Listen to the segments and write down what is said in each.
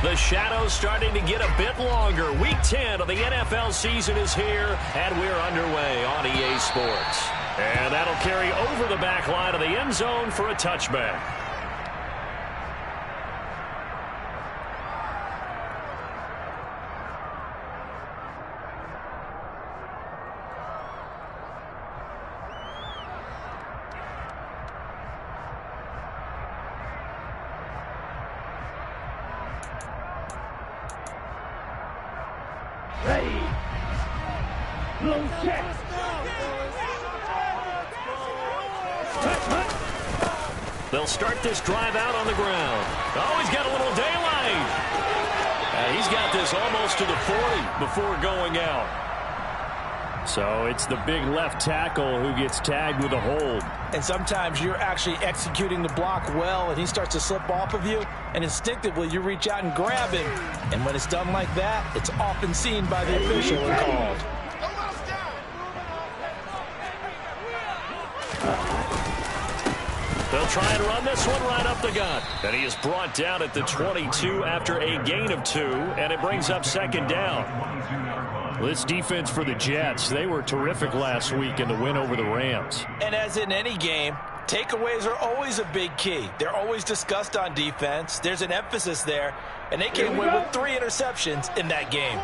The shadow's starting to get a bit longer. Week 10 of the NFL season is here, and we're underway on EA Sports. And that'll carry over the back line of the end zone for a touchback. Ready. Blow check. They'll start this drive out on the ground. Oh, he's got a little daylight. He's got this almost to the 40 before going out. So it's the big left tackle who gets tagged with a hold. And sometimes you're actually executing the block well, and he starts to slip off of you, and instinctively you reach out and grab him. And when it's done like that, it's often seen by the official and called. They'll try and run this one right up the gut. And he is brought down at the 22 after a gain of 2, and it brings up second down. This defense for the Jets, they were terrific last week in the win over the Rams. And as in any game, takeaways are always a big key. They're always discussed on defense. There's an emphasis there, and they came away with 3 interceptions in that game.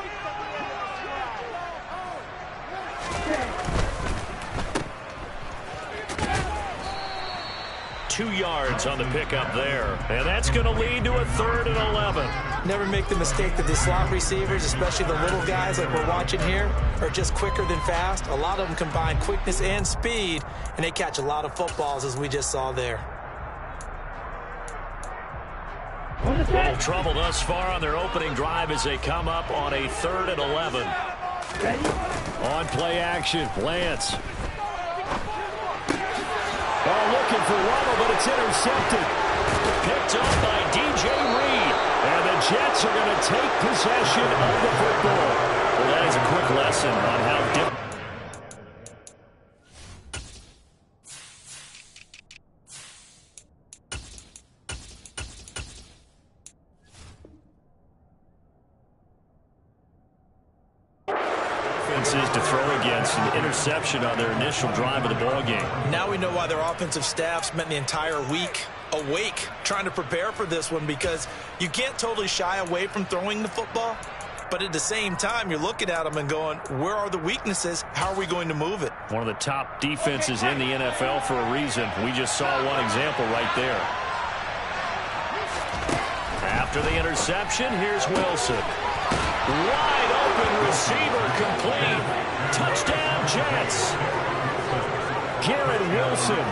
2 yards on the pickup there. And that's going to lead to a 3rd and 11. Never make the mistake that the slot receivers, especially the little guys like we're watching here, are just quicker than fast. A lot of them combine quickness and speed, and they catch a lot of footballs, as we just saw there. A little trouble thus far on their opening drive as they come up on a 3rd and 11. On play action, Lance. Oh, looking for Waddle, but it's intercepted. Picked up by DJ Reed. And the Jets are going to take possession of the football. Well, that is a quick lesson on how different. To throw against an interception on their initial drive of the ball game. Now we know why their offensive staff spent the entire week awake trying to prepare for this one, because you can't totally shy away from throwing the football, but at the same time you're looking at them and going, where are the weaknesses? How are we going to move it? One of the top defenses in the NFL for a reason. We just saw one example right there. After the interception, here's Wilson. Wide open receiver complete. Touchdown, Jets. Garrett Wilson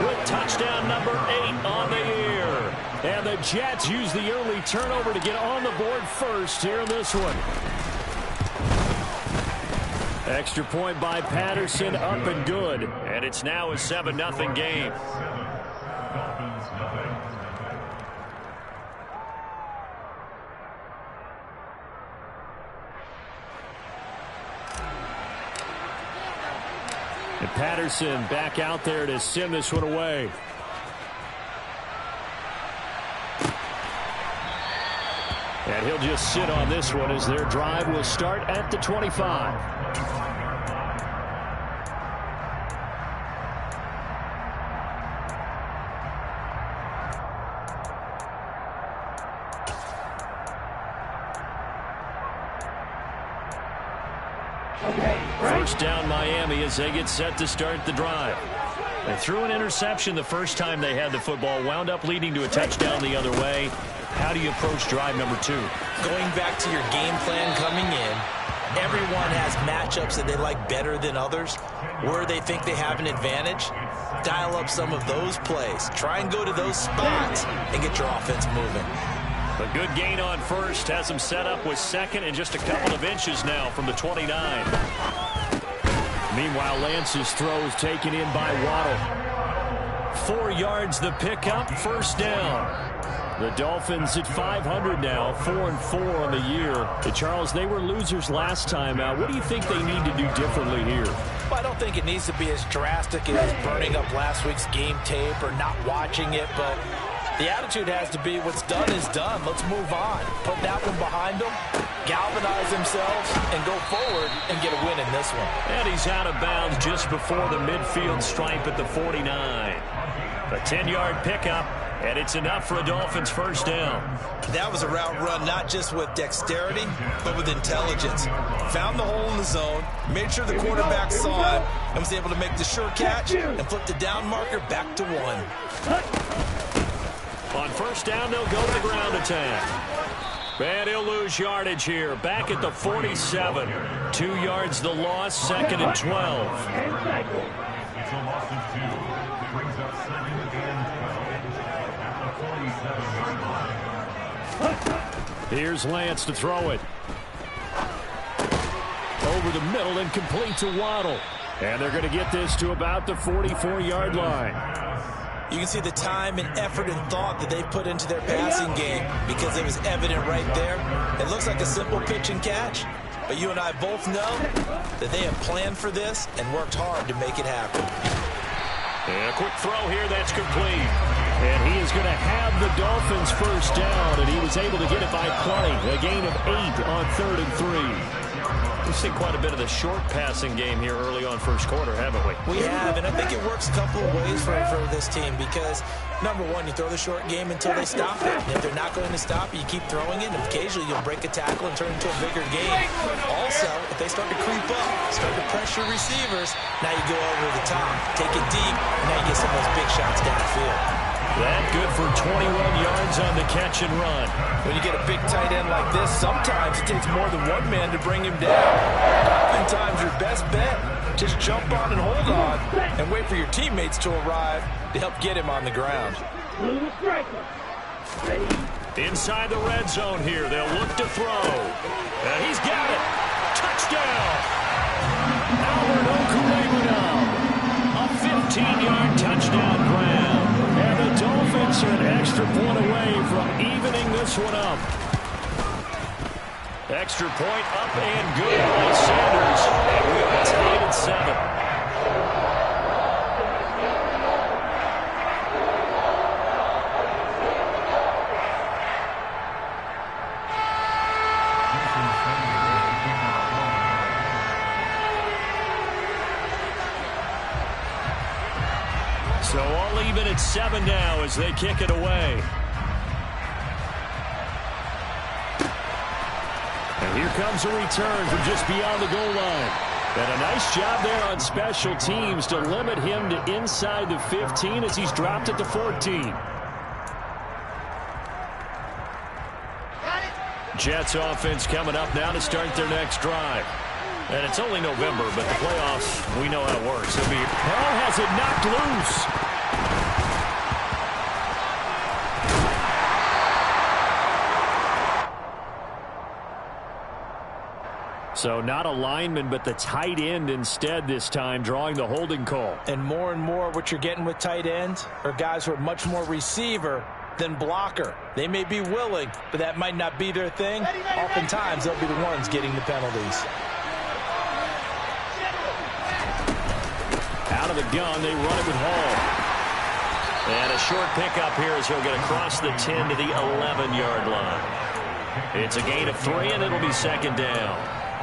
with touchdown number 8 on the year. And the Jets use the early turnover to get on the board first here in this one. Extra point by Patterson, up and good. And it's now a 7-0 game. And Patterson back out there to send this one away. And he'll just sit on this one as their drive will start at the 25. First down Miami as they get set to start the drive. They threw an interception the first time they had the football, wound up leading to a touchdown the other way. How do you approach drive number 2? Going back to your game plan coming in, everyone has matchups that they like better than others, where they think they have an advantage. Dial up some of those plays. Try and go to those spots and get your offense moving. A good gain on first has them set up with second and just a couple of inches now from the 29. Meanwhile, Lance's throw is taken in by Waddle. 4 yards the pickup, first down. The Dolphins at 500 now, 4-4 on the year. Charles, they were losers last time out. What do you think they need to do differently here? Well, I don't think it needs to be as drastic as burning up last week's game tape or not watching it, but The attitude has to be what's done is done. Let's move on. Put that one behind them, galvanize themselves, and go forward and get a win in this one. And he's out of bounds just before the midfield stripe at the 49. A 10-yard pickup, and it's enough for a Dolphins first down. That was a route run not just with dexterity, but with intelligence. Found the hole in the zone, made sure the quarterback saw it, and was able to make the sure catch and flip the down marker back to 1. On first down, they'll go to the ground attack. And he'll lose yardage here. Back at the 47. 2 yards the loss, 2nd and 12. Here's Lance to throw it. Over the middle and complete to Waddle. And they're going to get this to about the 44-yard line. You can see the time and effort and thought that they put into their passing game because it was evident right there. It looks like a simple pitch and catch, but you and I both know that they have planned for this and worked hard to make it happen. And a quick throw here that's complete. And he is going to have the Dolphins first down, and he was able to get it by play. A gain of 8 on 3rd and 3. We've seen quite a bit of the short passing game here early on first quarter, haven't we? We have, and I think it works a couple of ways for this team because, number one, you throw the short game until they stop it. And if they're not going to stop it, you keep throwing it, and occasionally you'll break a tackle and turn it into a bigger game. Also, if they start to creep up, start to pressure receivers, now you go over the top, take it deep, and now you get some of those big shots downfield. That good for 21 yards on the catch and run. When you get a big tight end like this, sometimes it takes more than one man to bring him down. Oftentimes, your best bet, just jump on and hold on and wait for your teammates to arrive to help get him on the ground. Inside the red zone here, they'll look to throw. And he's got it. Touchdown. Albert Okwuegbunam. A 15-yard touchdown grab. And the Dolphins are an extra point away from evening this one up. Extra point up and good by Sanders. And we are tied at 7. So all even at 7 now as they kick it away. And here comes a return from just beyond the goal line. And a nice job there on special teams to limit him to inside the 15 as he's dropped at the 14. Jets offense coming up now to start their next drive. And it's only November, but the playoffs, we know how it works. Bell has it knocked loose. So not a lineman, but the tight end instead this time, drawing the holding call. And more what you're getting with tight ends are guys who are much more receiver than blocker. They may be willing, but that might not be their thing. Oftentimes, they'll be the ones getting the penalties. Out of the gun, they run it with Hall. And a short pickup here as he'll get across the 10 to the 11-yard line. It's a gain of 3, and it'll be second down.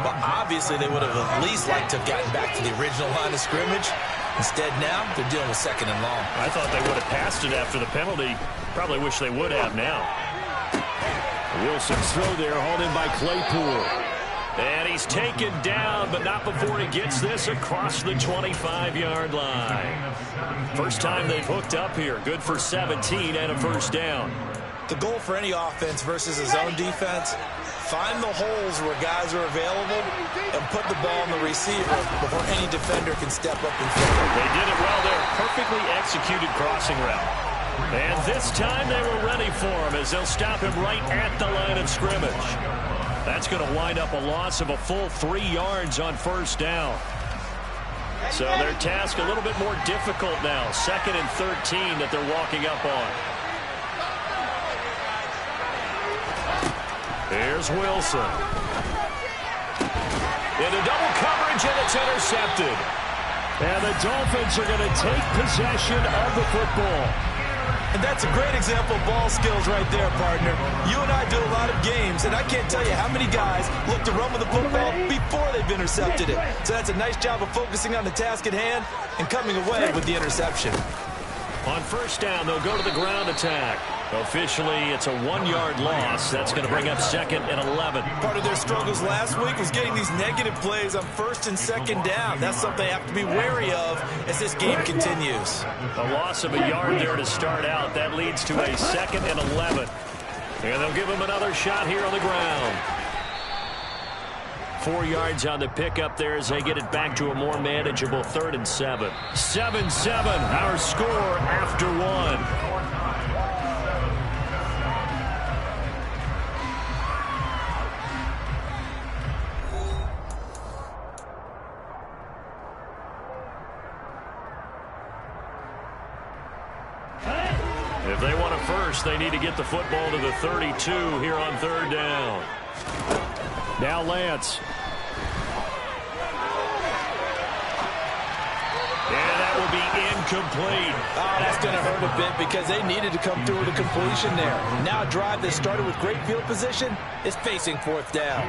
Well, obviously, they would have at least liked to have gotten back to the original line of scrimmage. Instead, now, they're dealing with second and long. I thought they would have passed it after the penalty. Probably wish they would have now. Wilson's throw there, hauled in by Claypool. And he's taken down, but not before he gets this across the 25-yard line. First time they've hooked up here. Good for 17 and a first down. The goal for any offense versus a zone defense, find the holes where guys are available and put the ball on the receiver before any defender can step up and fill it. They did it well there. Perfectly executed crossing route. And this time they were ready for him as they'll stop him right at the line of scrimmage. That's going to wind up a loss of a full 3 yards on first down. So their task a little bit more difficult now. 2nd and 13 that they're walking up on. Here's Wilson. Into double coverage, and it's intercepted. And the Dolphins are going to take possession of the football. And that's a great example of ball skills right there, partner. You and I do a lot of games, and I can't tell you how many guys look to run with the football before they've intercepted it. So that's a nice job of focusing on the task at hand and coming away with the interception. On first down, they'll go to the ground attack. Officially, it's a 1-yard loss. That's going to bring up 2nd and 11. Part of their struggles last week was getting these negative plays on 1st and 2nd down. That's something they have to be wary of as this game continues. A loss of a yard there to start out. That leads to a 2nd and 11. And they'll give him another shot here on the ground. 4 yards on the pickup there as they get it back to a more manageable 3rd and 7. 7-7, our score after 1. If they want a first, they need to get the football to the 32 here on 3rd down. Now Lance. And that will be incomplete. Oh, that's going to hurt a bit because they needed to come through with a completion there. Now a drive that started with great field position is facing 4th down.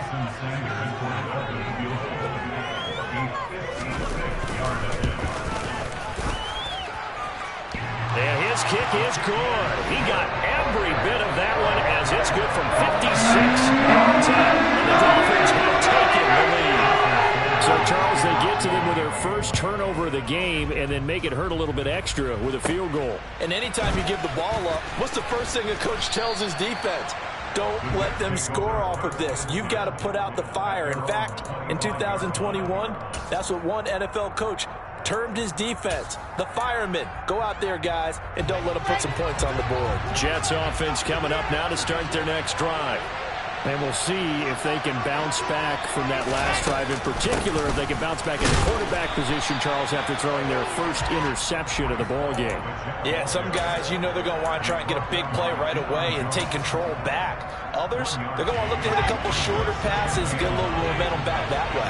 And his kick is good. He got every bit of that one as it's good from 56 yards out. And the Dolphins have taken the lead. So, Charles, they get to them with their first turnover of the game and then make it hurt a little bit extra with a field goal. And anytime you give the ball up, what's the first thing a coach tells his defense? Don't let them score off of this. You've got to put out the fire. In fact, in 2021, that's what one NFL coach termed his defense, the firemen. Go out there, guys, and don't let them put some points on the board. Jets offense coming up now to start their next drive. And we'll see if they can bounce back from that last drive. In particular, if they can bounce back in the quarterback position, Charles, after throwing their first interception of the ball game. Yeah, some guys, you know they're going to want to try and get a big play right away and take control back. Others, they're going to look to hit a couple shorter passes and get a little momentum back that way.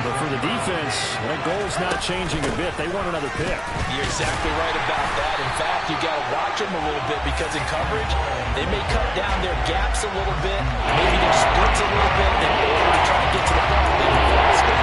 But for the defense, that goal's not changing a bit. They want another pick. You're exactly right about that. In fact, you got to watch them a little bit because in coverage, they may cut down their gaps a little bit, maybe their splits a little bit in order to try and get to the ball a little faster.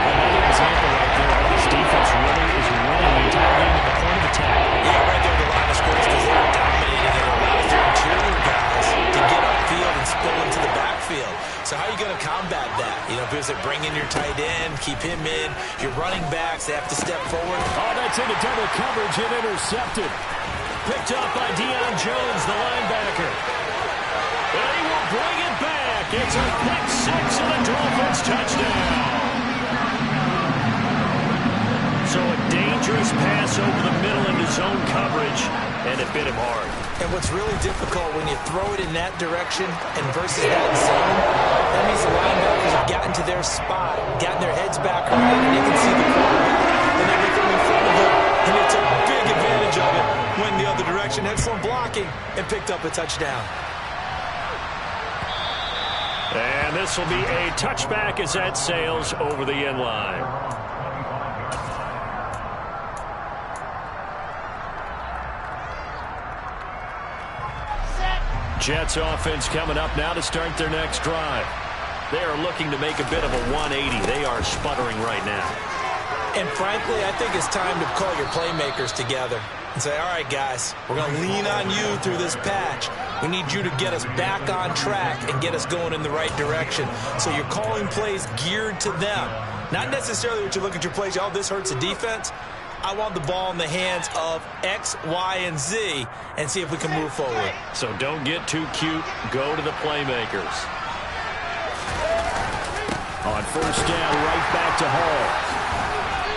Another example right there how this defense really is winning the entire game at the point of attack. Yeah, right there at the line of scrimmage because they're dominating and it allows their interior guys to get upfield and spill into the backfield. So how are you going to combat that? You know, because they're bringing your tight end, keep him in. Your running backs, they have to step forward. Oh, that's into double coverage and intercepted. Picked up by Deion Jones, the linebacker. And he will bring it back. It's a pick six and a Dolphins touchdown. So a dangerous pass over the middle into zone coverage, and it bit him hard. And what's really difficult when you throw it in that direction and versus that zone, that means the linebackers have gotten to their spot, gotten their heads back right, and they can see the quarterback and everything in front of them. And they took big advantage of it, went the other direction, had some blocking, and picked up a touchdown. And this will be a touchback as that sails over the end line. Jets offense coming up now to start their next drive. They are looking to make a bit of a 180. They are sputtering right now. And frankly, I think it's time to call your playmakers together and say, all right, guys, we're going to lean on you through this patch. We need you to get us back on track and get us going in the right direction. So you're calling plays geared to them. Not necessarily what you look at your plays, oh, this hurts the defense. I want the ball in the hands of X, Y, and Z and see if we can move forward. So don't get too cute. Go to the playmakers. On first down, right back to Hall.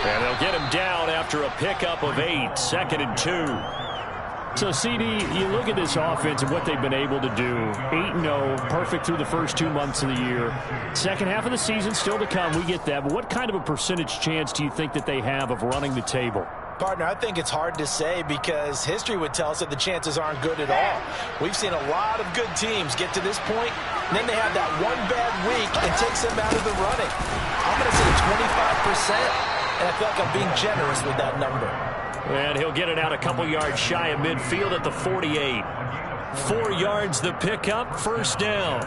And they'll get him down after a pickup of 8, 2nd and 2. So, CD, you look at this offense and what they've been able to do. 8-0, perfect through the first 2 months of the year. Second half of the season still to come. We get that. But what kind of a percentage chance do you think that they have of running the table? Partner, I think it's hard to say because history would tell us that the chances aren't good at all. We've seen a lot of good teams get to this point, and then they have that one bad week and takes them out of the running. I'm going to say 25%, and I feel like I'm being generous with that number. And he'll get it out a couple yards shy of midfield at the 48. 4 yards the pickup, first down.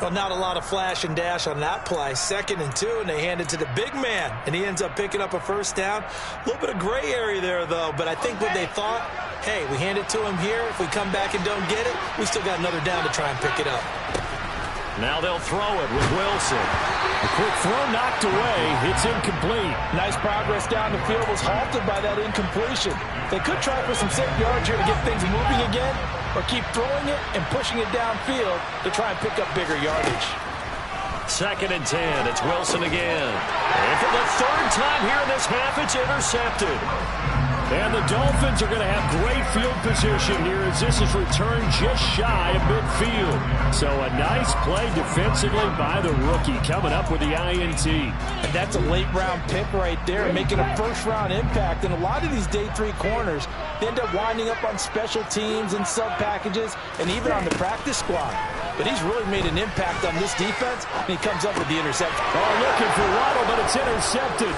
Well, not a lot of flash and dash on that play. 2nd and 2, and they hand it to the big man, and he ends up picking up a first down. A little bit of gray area there, though, but I think what they thought, hey, we hand it to him here. If we come back and don't get it, we still got another down to try and pick it up. Now they'll throw it with Wilson. A quick throw knocked away. It's incomplete. Nice progress down the field was halted by that incompletion. They could try for some safe yards here to get things moving again, or keep throwing it and pushing it downfield to try and pick up bigger yardage. 2nd and 10. It's Wilson again. And for the 3rd time here in this half, it's intercepted. And the Dolphins are going to have great field position here as this is returned just shy of midfield. So a nice play defensively by the rookie coming up with the INT. And that's a late-round pick right there, making a first-round impact. And a lot of these day 3 corners, they end up winding up on special teams and sub-packages and even on the practice squad. But he's really made an impact on this defense, and he comes up with the interception. Oh, looking for Waddle, but it's intercepted.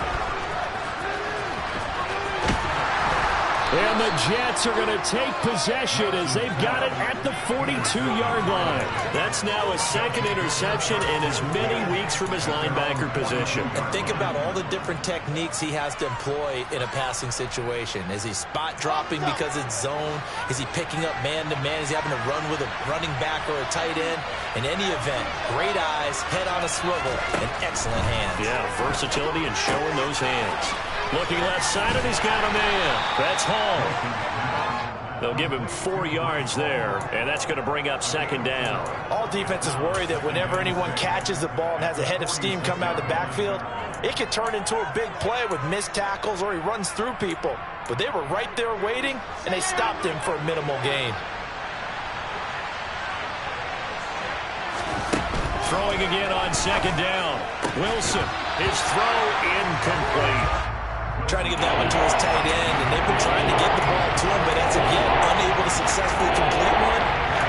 And the Jets are going to take possession as they've got it at the 42-yard line. That's now a 2nd interception in as many weeks from his linebacker position. And think about all the different techniques he has to employ in a passing situation. Is he spot dropping because it's zone? Is he picking up man-to-man? Is he having to run with a running back or a tight end? In any event, great eyes, head on a swivel, and excellent hands. Yeah, versatility and showing those hands. Looking left side, and he's got a man. That's Hall. They'll give him 4 yards there, and that's going to bring up 2nd down. All defenses worry that whenever anyone catches the ball and has a head of steam come out of the backfield, it could turn into a big play with missed tackles or he runs through people. But they were right there waiting, and they stopped him for a minimal gain. Throwing again on 2nd down. Wilson, his throw incomplete. Trying to get that one to his tight end, and they've been trying to get the ball to him, but as of yet, unable to successfully complete one.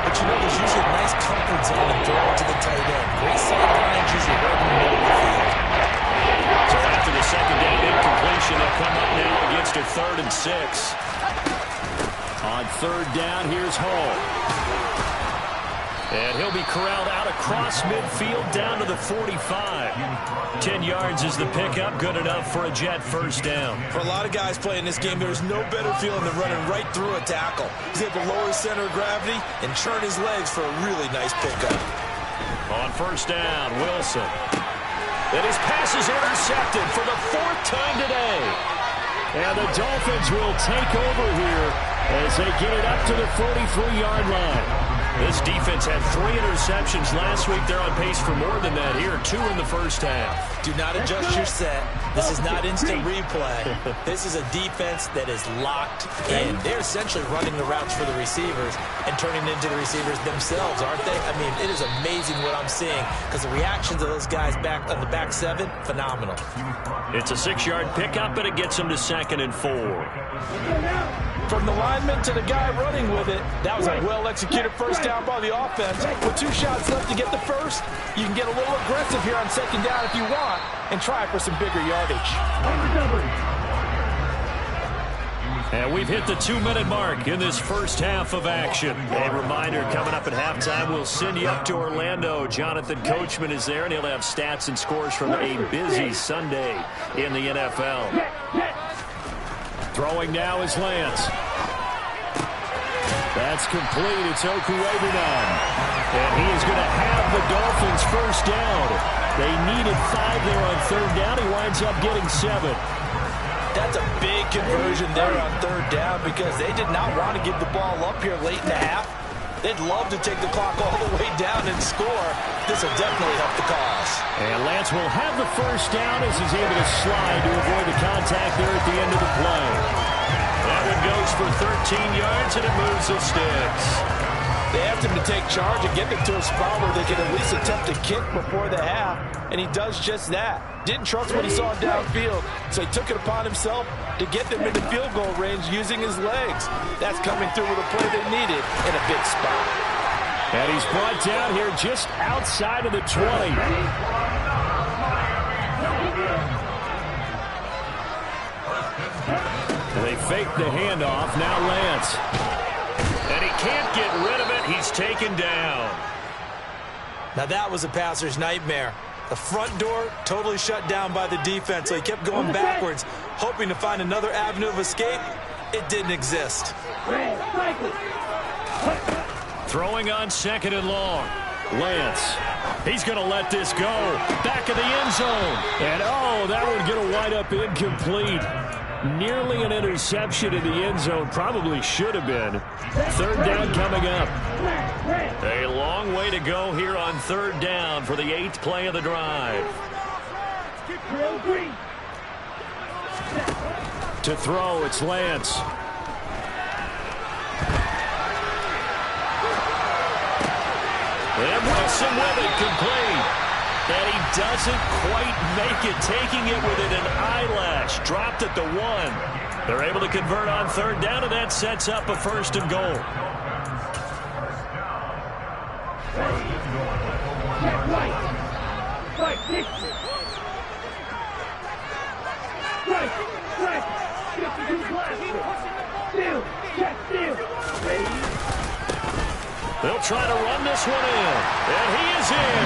But you know, there's usually a nice comfort zone in throwing to the tight end. Great sight lines, usually right in the middle of the field. So after the 2nd down incompletion, they'll come up now against a 3rd and 6. On 3rd down, here's Hall. And he'll be corralled out across midfield down to the 45. 10 yards is the pickup. Good enough for a Jet first down. For a lot of guys playing this game, there's no better feeling than running right through a tackle. He's able to lower his center of gravity and churn his legs for a really nice pickup. On 1st down, Wilson. And his pass is intercepted for the 4th time today. And the Dolphins will take over here as they get it up to the 43-yard line. This defense had 3 interceptions last week. They're on pace for more than that here. 2 in the first half. Do not adjust your set. This is not instant replay. This is a defense that is locked in. They're essentially running the routes for the receivers and turning into the receivers themselves, aren't they? I mean, it is amazing what I'm seeing because the reactions of those guys back on the back 7, phenomenal. It's a 6-yard pickup, but it gets them to 2nd and 4. From the lineman to the guy running with it, that was a well-executed first down by the offense. With 2 shots left to get the first, you can get a little aggressive here on 2nd down if you want and try for some bigger yardage. And we've hit the 2-minute mark in this first half of action. A reminder, coming up at halftime, we'll send you up to Orlando. Jonathan Coachman is there, and he'll have stats and scores from a busy Sunday in the NFL. Throwing now is Lance. That's complete. It's Okuebunan. And he is going to have the Dolphins first down. They needed 5 there on 3rd down. He winds up getting 7. That's a big conversion there on 3rd down because they did not want to give the ball up here late in the half. They'd love to take the clock all the way down and score. This will definitely help the cause. And Lance will have the first down as he's able to slide to avoid the contact there at the end of the play. That one goes for 13 yards, and it moves the sticks. They asked him to take charge and get them to a spot where they could at least attempt a kick before the half, and he does just that. Didn't trust what he saw downfield, so he took it upon himself to get them into field goal range using his legs. That's coming through with a play they needed in a big spot. And he's brought down here just outside of the 20. They faked the handoff. Now Lance. And he can't get rid of it. He's taken down. Now that was a passer's nightmare. The front door totally shut down by the defense, so he kept going backwards, hoping to find another avenue of escape. It didn't exist. Throwing on 2nd and long. Lance. He's going to let this go. Back of the end zone. And, oh, that would get a wind-up incomplete. Nearly an interception in the end zone. Probably should have been. 3rd down coming up. A long way to go here on 3rd down for the 8th play of the drive. To throw, it's Lance. And Wilson with it, complete. And he doesn't quite make it, taking it within an eyelash. Dropped at the 1. They're able to convert on 3rd down, and that sets up a 1st and goal. They'll try to run this one in. And he is in.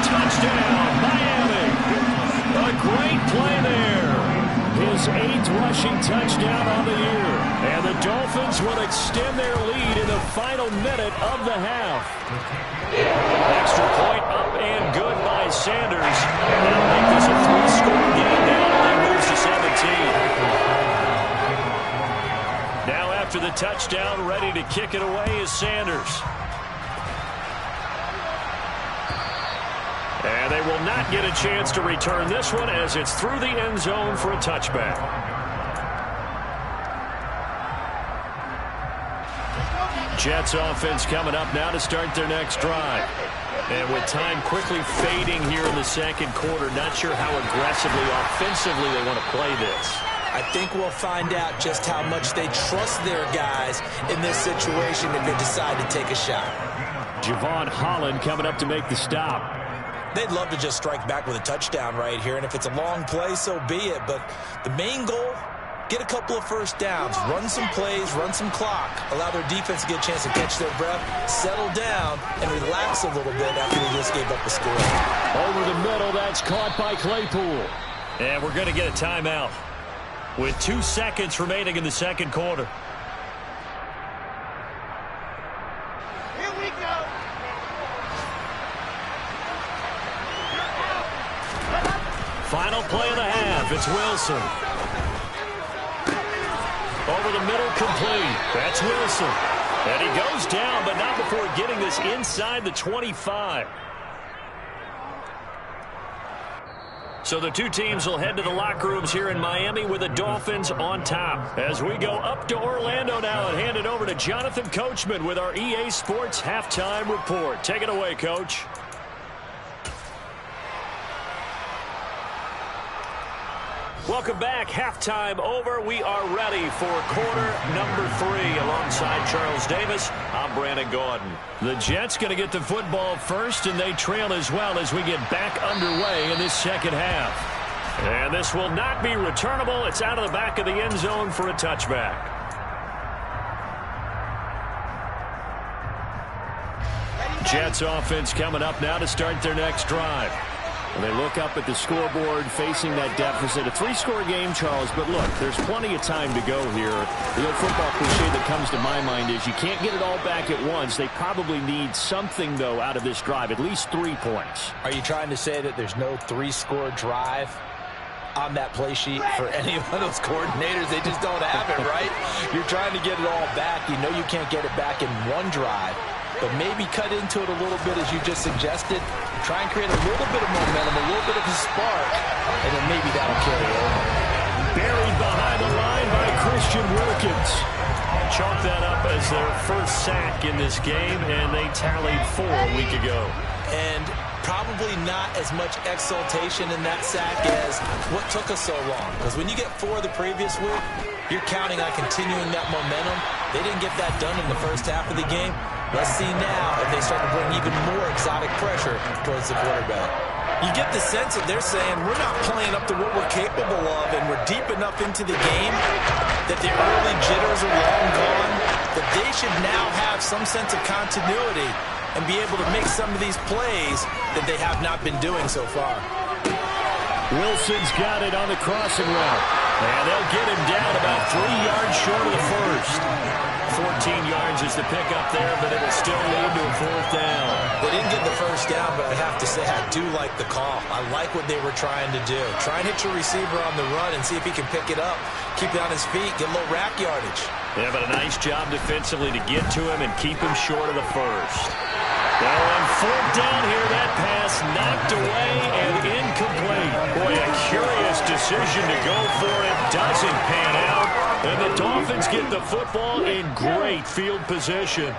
Touchdown, Miami. A great play there. His 8th rushing touchdown on the year. And the Dolphins will extend their lead in the final minute of the half. Extra point up and good by Sanders. And that'll make this a 3-score game now. They moves to 17. Now after the touchdown, ready to kick it away is Sanders. And they will not get a chance to return this one as it's through the end zone for a touchback. Jets offense coming up now to start their next drive. And with time quickly fading here in the 2nd quarter, not sure how aggressively, offensively they want to play this. I think we'll find out just how much they trust their guys in this situation if they decide to take a shot. Javon Holland coming up to make the stop. They'd love to just strike back with a touchdown right here, and if it's a long play, so be it. But the main goal, get a couple of 1st downs, run some plays, run some clock, allow their defense to get a chance to catch their breath, settle down, and relax a little bit after they just gave up a score. Over the middle, that's caught by Claypool. And we're going to get a timeout with 2 seconds remaining in the 2nd quarter. Here we go. Final play of the half. It's Wilson. Over the middle, complete. That's Wilson. And he goes down, but not before getting this inside the 25. So the two teams will head to the locker rooms here in Miami with the Dolphins on top. As we go up to Orlando now and hand it over to Jonathan Coachman with our EA Sports Halftime Report. Take it away, Coach. Welcome back. Halftime over. We are ready for quarter number 3. Alongside Charles Davis, I'm Brandon Gordon. The Jets going to get the football first, and they trail as well as we get back underway in this 2nd half. And this will not be returnable. It's out of the back of the end zone for a touchback. Jets offense coming up now to start their next drive. And they look up at the scoreboard facing that deficit. A 3-score game, Charles, but look, there's plenty of time to go here. The old football cliche that comes to my mind is you can't get it all back at once. They probably need something, though, out of this drive, at least 3 points. Are you trying to say that there's no 3-score drive on that play sheet for any of those coordinators? They just don't have it, right? You're trying to get it all back. You know you can't get it back in one drive. But maybe cut into it a little bit, as you just suggested. Try and create a little bit of momentum, a little bit of a spark, and then maybe that'll carry over. Buried behind the line by Christian Wilkins. Chalk that up as their first sack in this game, and they tallied 4 a week ago. And probably not as much exultation in that sack as what took us so long. Because when you get 4 the previous week, you're counting on continuing that momentum. They didn't get that done in the first half of the game. Let's see now if they start to bring even more exotic pressure towards the quarterback. You get the sense that they're saying we're not playing up to what we're capable of, and we're deep enough into the game that the early jitters are long gone, that they should now have some sense of continuity and be able to make some of these plays that they have not been doing so far. Wilson's got it on the crossing route. And they'll get him down about 3 yards short of the first. 14 yards is the pickup there, but it will still lead to a 4th down. They didn't get the first down, but I have to say I do like the call. I like what they were trying to do. Try and hit your receiver on the run and see if he can pick it up. Keep it on his feet, get a little rack yardage. Yeah, but a nice job defensively to get to him and keep him short of the first. Well, on 4th down here, that pass knocked away and incomplete. Boy, a curious decision to go for it. Doesn't pan out. And the Dolphins get the football in great field position.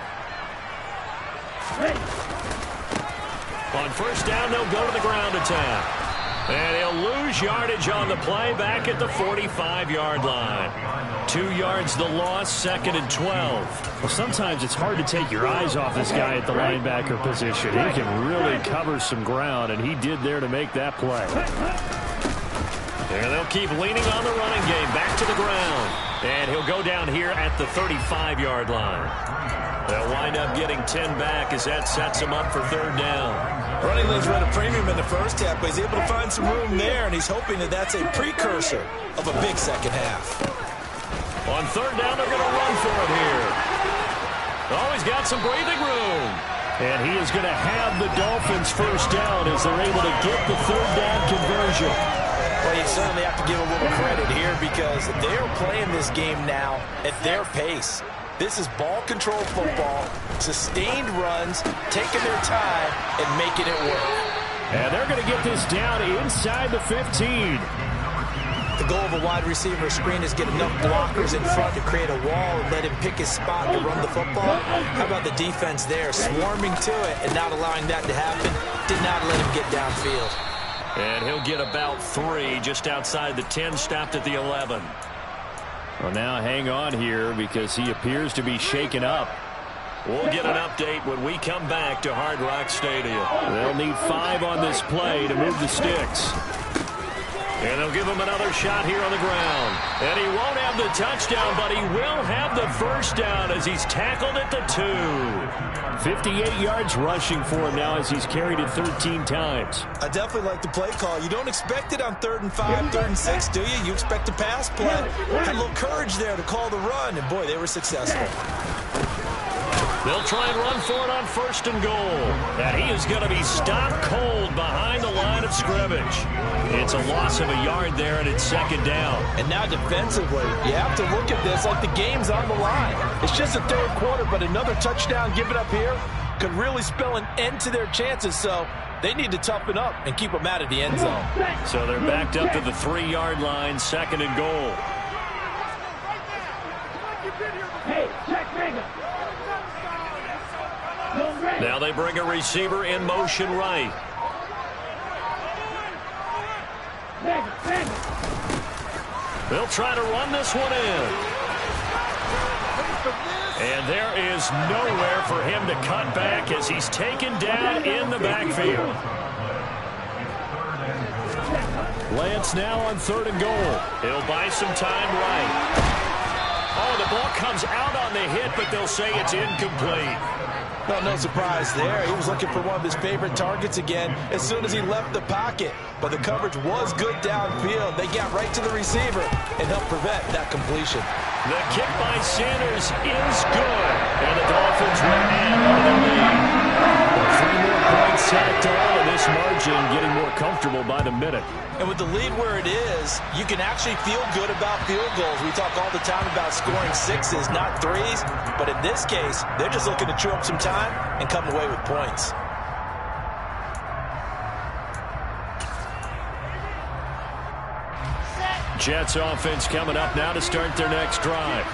On 1st down, they'll go to the ground attack. And he'll lose yardage on the play back at the 45-yard line. 2 yards the loss, 2nd and 12. Well, sometimes it's hard to take your eyes off this guy at the linebacker position. He can really cover some ground, and he did there to make that play. There they'll keep leaning on the running game. Back to the ground. And he'll go down here at the 35-yard line. They'll wind up getting 10 back as that sets him up for 3rd down. Running lanes run a premium in the first half, but he's able to find some room there, and he's hoping that that's a precursor of a big second half. On 3rd down, they're going to run for it here. Oh, he's got some breathing room. And he is going to have the Dolphins 1st down as they're able to get the 3rd down conversion. Well, you certainly have to give a little credit here because they're playing this game now at their pace. This is ball control football, sustained runs, taking their time, and making it work. And they're going to get this down inside the 15. The goal of a wide receiver screen is get enough blockers in front to create a wall and let him pick his spot to run the football. How about the defense there, swarming to it and not allowing that to happen? Did not let him get downfield. And he'll get about 3 just outside the 10, stopped at the 11. Well, now hang on here because he appears to be shaken up. We'll get an update when we come back to Hard Rock Stadium. They'll need 5 on this play to move the sticks. And they'll give him another shot here on the ground. And he won't have the touchdown, but he will have the 1st down as he's tackled at the 2. 58 yards rushing for him now as he's carried it 13 times. I definitely like the play call. You don't expect it on 3rd and 5, 3rd and 6, do you? You expect a pass play. Had a little courage there to call the run, and boy, they were successful. They'll try and run for it on 1st and goal. And he is going to be stopped cold behind the line of scrimmage. It's a loss of a yard there, and it's 2nd down. And now defensively, you have to look at this like the game's on the line. It's just the 3rd quarter, but another touchdown given up here could really spell an end to their chances. So they need to toughen up and keep them out of the end zone. So they're backed up to the 3-yard line, 2nd and goal. Hey, check finger. Now they bring a receiver in motion right. They'll try to run this one in. And there is nowhere for him to cut back as he's taken down in the backfield. Lance now on 3rd and goal. He'll buy some time right. Oh, the ball comes out on the hit, but they'll say it's incomplete. Well, no surprise there. He was looking for one of his favorite targets again as soon as he left the pocket. But the coverage was good downfield. They got right to the receiver and helped prevent that completion. The kick by Sanders is good. And the Dolphins will add on the lead. 3 more points tacked on, and this margin getting more comfortable by the minute. And with the lead where it is, you can actually feel good about field goals. We talk all the time about scoring 6s, not 3s. But in this case, they're just looking to chew up some time and come away with points. Jets offense coming up now to start their next drive.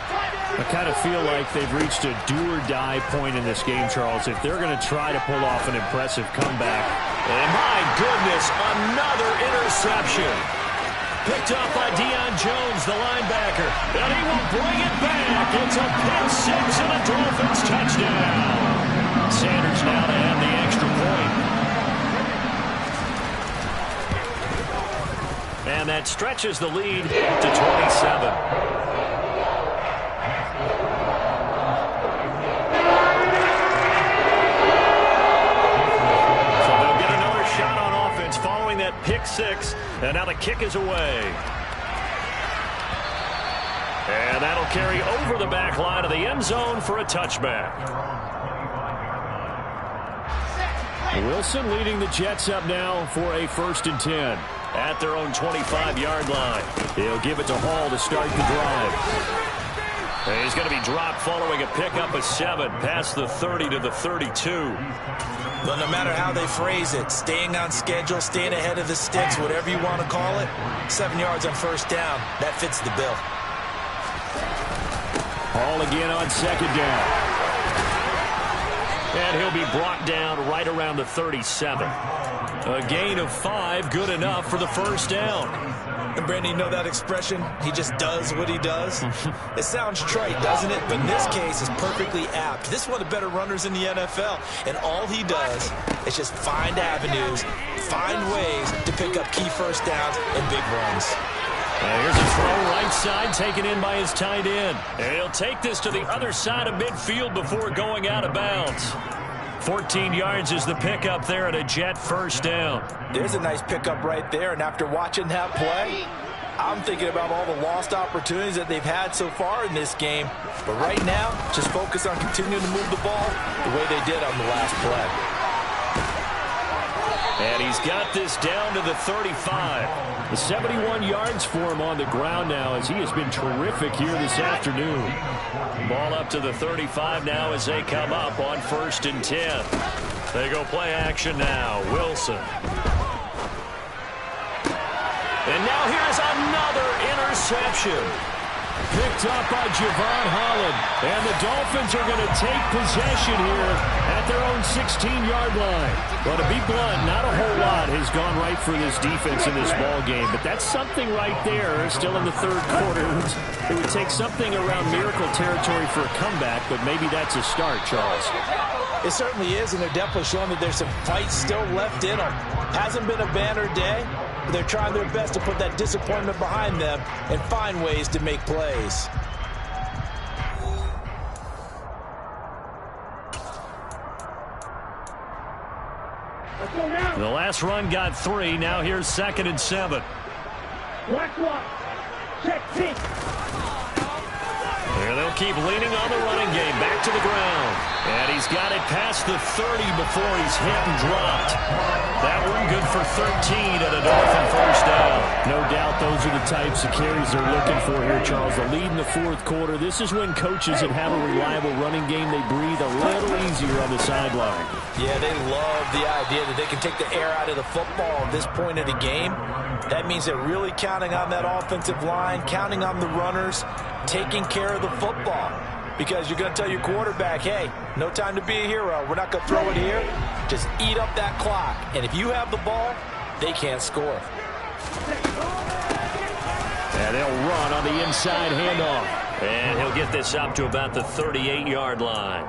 I kind of feel like they've reached a do-or-die point in this game, Charles, if they're going to try to pull off an impressive comeback. And my goodness, another interception. Picked up by Deion Jones, the linebacker. And he will bring it back. It's a pick 6 and a Dolphins touchdown. Sanders now to have the extra point. That stretches the lead to 27. Following that pick six, and now the kick is away. And that'll carry over the back line of the end zone for a touchback. Wilson leading the Jets up now for a 1st and 10 at their own 25-yard line. He'll give it to Hall to start the drive. And he's going to be dropped following a pickup of 7 past the 30 to the 32. But no matter how they phrase it, staying on schedule, staying ahead of the sticks, whatever you want to call it, 7 yards on 1st down, that fits the bill. Hall again on 2nd down. And he'll be brought down right around the 37. A gain of 5, good enough for the 1st down. And Brandon, you know that expression? He just does what he does. It sounds trite, doesn't it? But in this case, it's perfectly apt. This is one of the better runners in the NFL. And all he does is just find avenues, find ways to pick up key 1st downs and big runs. And here's a throw right side taken in by his tight end. And he'll take this to the other side of midfield before going out of bounds. 14 yards is the pickup there at a Jet 1st down. There's a nice pickup right there, and after watching that play, I'm thinking about all the lost opportunities that they've had so far in this game. But right now, just focus on continuing to move the ball the way they did on the last play. And he's got this down to the 35. The 71 yards for him on the ground now as he has been terrific here this afternoon. Ball up to the 35 now as they come up on 1st and 10. They go play action now. Wilson. And now here's another interception. Picked up by Javon Holland. And the Dolphins are going to take possession here at their own 16-yard line. Well, to be blunt, not a whole lot has gone right for this defense in this ball game. But that's something right there, still in the 3rd quarter. It would take something around miracle territory for a comeback, but maybe that's a start, Charles. It certainly is, and they're definitely showing that there's some fight still left in them. Hasn't been a banner day. They're trying their best to put that disappointment behind them and find ways to make plays. The last run got 3. Now here's 2nd and 7. Black one. Check team. Here they'll keep leaning on the running game. Back to the ground. And he's got it past the 30 before he's hit and dropped. That one good for 13 and a Dolphin 1st down. No doubt those are the types of carries they're looking for here, Charles. The lead in the 4th quarter. This is when coaches that have a reliable running game, they breathe a little easier on the sideline. Yeah, they love the idea that they can take the air out of the football at this point of the game. That means they're really counting on that offensive line, counting on the runners, taking care of the football. Because you're going to tell your quarterback, hey, no time to be a hero. We're not going to throw it here. Just eat up that clock. And if you have the ball, they can't score. And they'll run on the inside handoff. And he'll get this up to about the 38-yard line.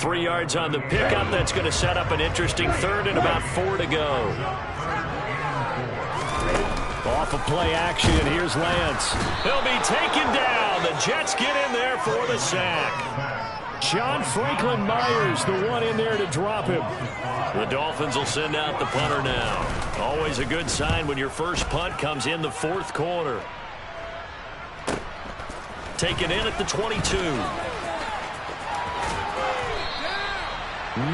3 yards on the pickup. That's going to set up an interesting 3rd and about 4 to go. Off of play action, here's Lance. He'll be taken down. The Jets get in there for the sack. John Franklin Myers, the one in there to drop him. The Dolphins will send out the punter now. Always a good sign when your first punt comes in the 4th quarter. Taken in at the 22.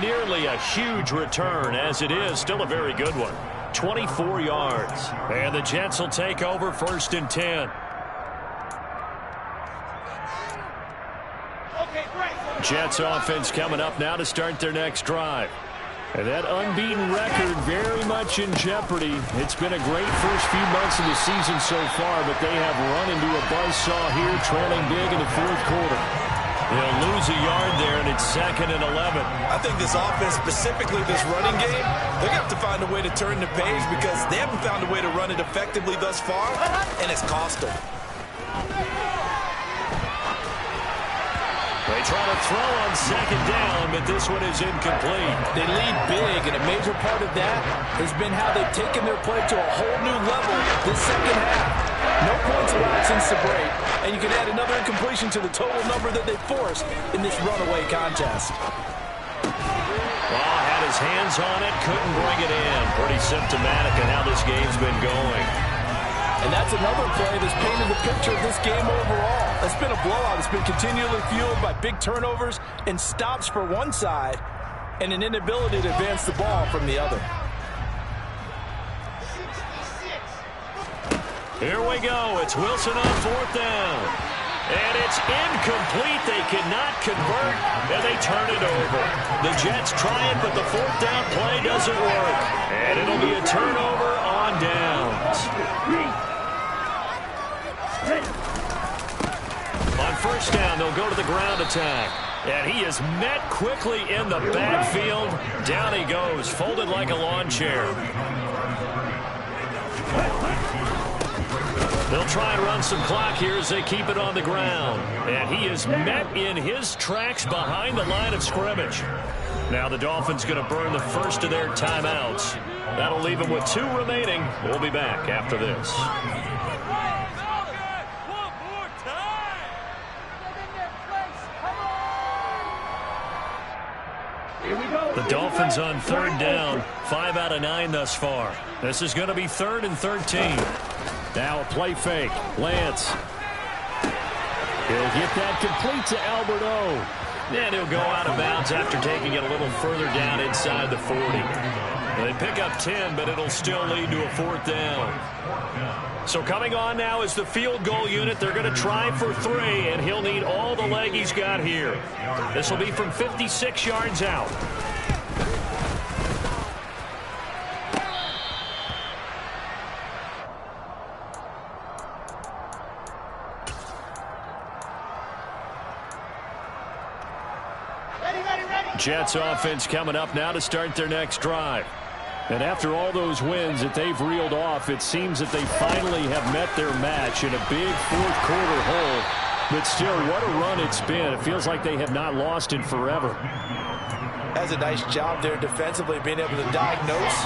Nearly a huge return, as it is still a very good one. 24 yards. And the Jets will take over 1st and 10. Jets offense coming up now to start their next drive. And that unbeaten record very much in jeopardy. It's been a great first few months of the season so far, but they have run into a buzzsaw here, trailing big in the 4th quarter. They'll lose a yard there, and it's 2nd and 11. I think this offense, specifically this running game, they're going to have to find a way to turn the page because they haven't found a way to run it effectively thus far, and it's cost them. They try to throw on second down, but this one is incomplete. They lead big, and a major part of that has been how they've taken their play to a whole new level this second half. No points allowed since the break, and you can add another incompletion to the total number that they forced in this runaway contest. Well, had his hands on it, couldn't bring it in. Pretty symptomatic of how this game's been going. And that's another play that's painted the picture of this game overall. It's been a blowout. It's been continually fueled by big turnovers and stops for one side and an inability to advance the ball from the other. Here we go. It's Wilson on fourth down. And it's incomplete. They cannot convert, and they turn it over. The Jets try it, but the fourth down play doesn't work. And it'll be a turnover on downs. On first down, they'll go to the ground attack. And he is met quickly in the backfield. Down he goes, folded like a lawn chair. They'll try and run some clock here as they keep it on the ground. And he is met in his tracks behind the line of scrimmage. Now the Dolphins going to burn the first of their timeouts. That'll leave them with 2 remaining. We'll be back after this. The Dolphins on third down. 5 out of 9 thus far. This is going to be 3rd and 13. Now a play fake. Lance. He'll get that complete to Albert O. And he'll go out of bounds after taking it a little further down inside the 40. They pick up 10, but it'll still lead to a 4th down. So coming on now is the field goal unit. They're going to try for 3, and he'll need all the leg he's got here. This will be from 56 yards out. Jets offense coming up now to start their next drive. And after all those wins that they've reeled off, it seems that they finally have met their match in a big fourth quarter hole. But still, what a run it's been. It feels like they have not lost in forever. Has a nice job there defensively, being able to diagnose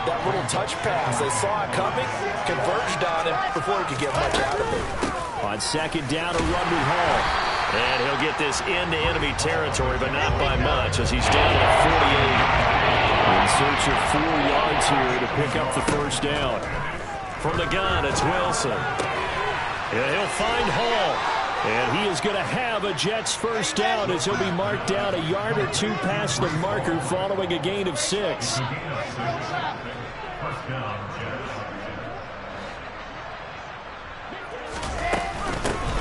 that little touch pass. They saw it coming, converged on it before he could get much out of it. On second down, a run with Hall. And he'll get this into enemy territory, but not by much as he's down at 48. In search of 4 yards here to pick up the first down. From the gun, it's Wilson. And he'll find Hall. And he is going to have a Jets first down as he'll be marked down a yard or 2 past the marker following a gain of 6.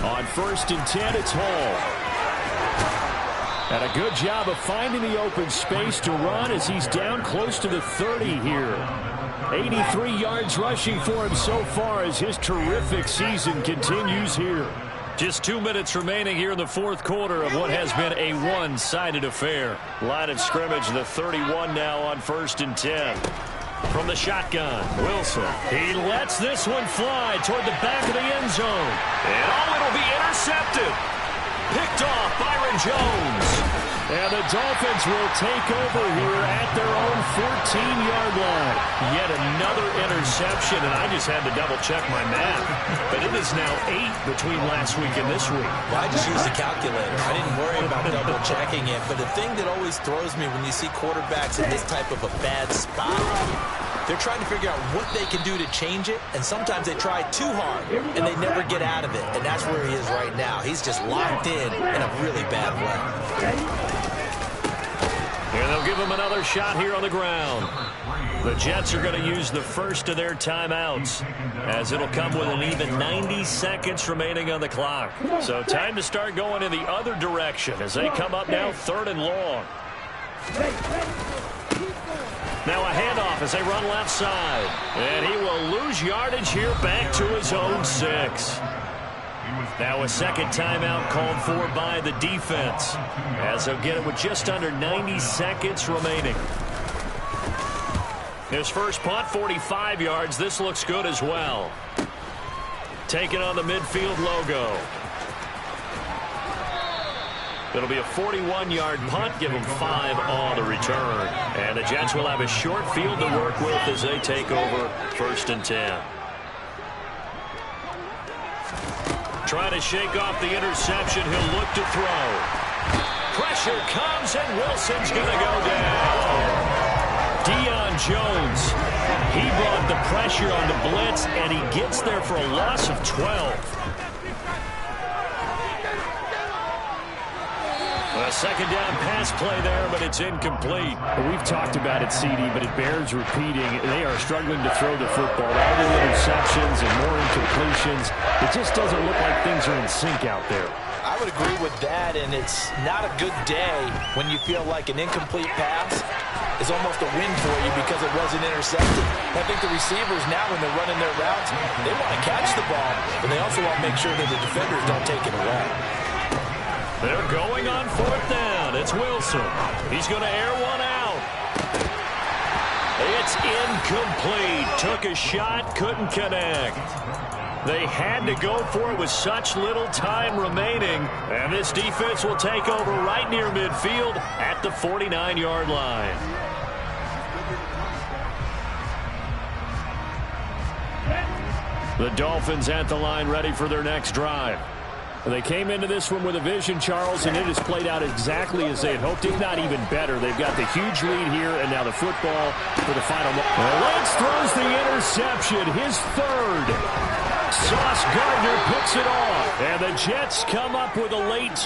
On 1st and 10, it's Hall. And a good job of finding the open space to run as he's down close to the 30 here. 83 yards rushing for him so far as his terrific season continues here. Just 2 minutes remaining here in the fourth quarter of what has been a one-sided affair. Line of scrimmage, the 31 now on 1st and 10. From the shotgun, Wilson. He lets this one fly toward the back of the end zone. And it'll be intercepted. Picked off Byron Jones. And the Dolphins will take over here at their own 14-yard line. Yet another interception, and I just had to double-check my math. But it is now 8 between last week and this week. Well, I just used the calculator. I didn't worry about double-checking it. But the thing that always throws me when you see quarterbacks in this type of a bad spot, they're trying to figure out what they can do to change it, and sometimes they try too hard, and they never get out of it. And that's where he is right now. He's just locked in a really bad way. And they'll give him another shot here on the ground. The Jets are going to use the first of their timeouts, as it'll come with an even 90 seconds remaining on the clock. So time to start going in the other direction as they come up now 3rd and long. Now a handoff as they run left side. And he will lose yardage here back to his own 6. Now a second timeout called for by the defense, as they'll get it with just under 90 seconds remaining. His first punt, 45 yards. This looks good as well. Taking on the midfield logo. It'll be a 41-yard punt, give them 5 on the return. And the Jets will have a short field to work with as they take over 1st and 10. Trying to shake off the interception. He'll look to throw. Pressure comes, and Wilson's going to go down. Deion Jones, he brought the pressure on the blitz, and he gets there for a loss of 12. A second down pass play there, but it's incomplete. We've talked about it, CD, but it bears repeating. They are struggling to throw the football. All the interceptions and more incompletions. It just doesn't look like things are in sync out there. I would agree with that, and it's not a good day when you feel like an incomplete pass is almost a win for you because it wasn't intercepted. I think the receivers now, when they're running their routes, they want to catch the ball, but they also want to make sure that the defenders don't take it away. They're going on 4th down. It's Wilson. He's going to air one out. It's incomplete. Took a shot, couldn't connect. They had to go for it with such little time remaining. And this defense will take over right near midfield at the 49-yard line. The Dolphins at the line, ready for their next drive. They came into this one with a vision, Charles, and it has played out exactly as they had hoped, if not even better. They've got the huge lead here, and now the football for the final. Lance throws the interception, his 3rd. Sauce Gardner picks it off, and the Jets come up with a late